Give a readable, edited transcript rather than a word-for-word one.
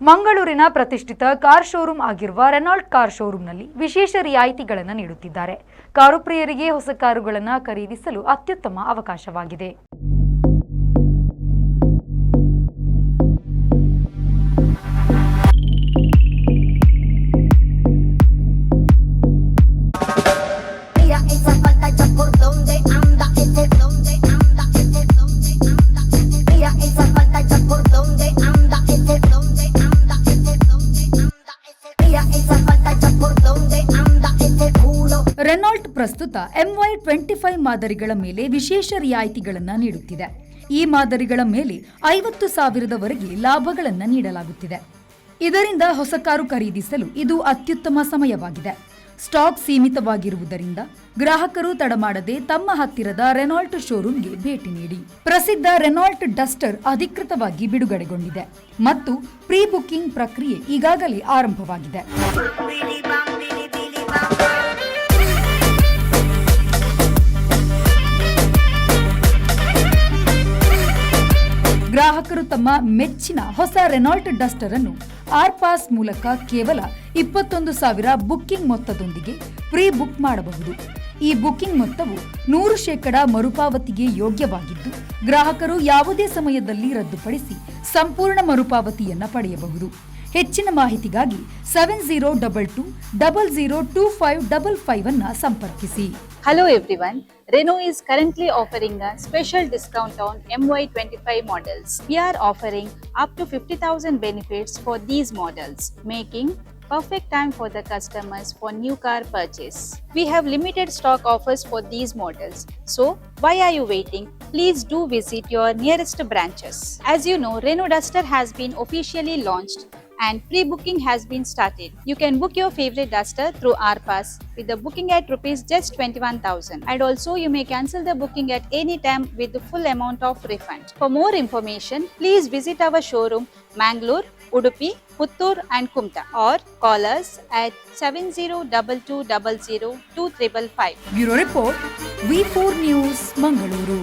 ಮಂಗಳೂರಿನ ಪ್ರತಿಷ್ಠಿತ car showroom ಆಗಿರುವ ರೆನಾಲ್ಟ್ ಕಾರ್ ಶೋರೂಮ್ನಲ್ಲಿ ವಿಶೇಷ ರಿಯಾಯಿತಿಗಳನ್ನು ನೀಡುತ್ತಿದ್ದಾರೆ. ಕಾರು ಪ್ರಿಯರಿಗೆ ಹೊಸ ಕಾರುಗಳನ್ನು ಖರೀದಿಸಲು ಅತ್ಯುತ್ತಮ ಅವಕಾಶವಾಗಿದೆ. ರೆನಾಲ್ಟ್ ಪ್ರಸ್ತುತ MY25 ಮಾದರಿಗಳ ಮೇಲೆ ವಿಶೇಷ ರಿಯಾಯಿತಿಗಳನ್ನು ನೀಡುತ್ತಿದೆ. ಈ ಮಾದರಿಗಳ ಮೇಲೆ 50,000ವರೆಗೆ ಲಾಭಗಳನ್ನು ನೀಡಲಾಗುತ್ತಿದೆ. ಇದರಿಂದ ಹೊಸ ಕಾರು ಖರೀದಿಸಲು ಇದು ಅತ್ಯುತ್ತಮ ಸಮಯವಾಗಿದೆ. ಸ್ಟಾಕ್ ಸೀಮಿತವಾಗಿರುವುದರಿಂದ ಗ್ರಾಹಕರು ತಡಮಾಡದೆ ತಮ್ಮ ಹತ್ತಿರದ ರೆನಾಲ್ಟ್ ಶೋರೂಮ್ಗೆ ಭೇಟಿ ನೀಡಿ. ಪ್ರಸಿದ್ಧ ರೆನಾಲ್ಟ್ ಡಸ್ಟರ್ ಅಧಿಕೃತವಾಗಿ ಬಿಡುಗಡೆಗೊಂಡಿದೆ ಮತ್ತು ಪ್ರೀ ಬುಕಿಂಗ್ ಪ್ರಕ್ರಿಯೆ ಈಗಾಗಲೇ ಆರಂಭವಾಗಿದೆ. ಗ್ರಾಹಕರು ತಮ್ಮ ಮೆಚ್ಚಿನ ಹೊಸ ರೆನಾಲ್ಟ್ ಡಸ್ಟರ್ ಅನ್ನು ಆರ್ಪಾಸ್ ಮೂಲಕ ಕೇವಲ 21,000 ಬುಕ್ಕಿಂಗ್ ಮೊತ್ತದೊಂದಿಗೆ ಪ್ರೀ ಬುಕ್ ಮಾಡಬಹುದು. ಈ ಬುಕ್ಕಿಂಗ್ ಮೊತ್ತವು 100% ಮರುಪಾವತಿಗೆ ಯೋಗ್ಯವಾಗಿದ್ದು, ಗ್ರಾಹಕರು ಯಾವುದೇ ಸಮಯದಲ್ಲಿ ರದ್ದುಪಡಿಸಿ ಸಂಪೂರ್ಣ ಮರುಪಾವತಿಯನ್ನು ಪಡೆಯಬಹುದು. ಹೆಚ್ಚಿನ ಮಾಹಿತಿಗಾಗಿ 7022002555 ಅನ್ನು ಸಂಪರ್ಕಿಸಿ. Hello everyone, Renault is currently offering a special discount on MY25 models. We are offering up to 50,000 benefits for these models, making perfect time for the customers for new car purchase. We have limited stock offers for these models. So, why are you waiting? Please do visit your nearest branches. As you know, Renault Duster has been officially launched and pre-booking has been started. You can book your favorite Duster through RPass with the booking at rupees just 21,000. And also you may cancel the booking at any time with the full amount of refund. For more information, please visit our showroom Mangalore, Udupi, Puttur and Kumta or call us at 7022002555. Bureau Report, V4 News, Mangaluru.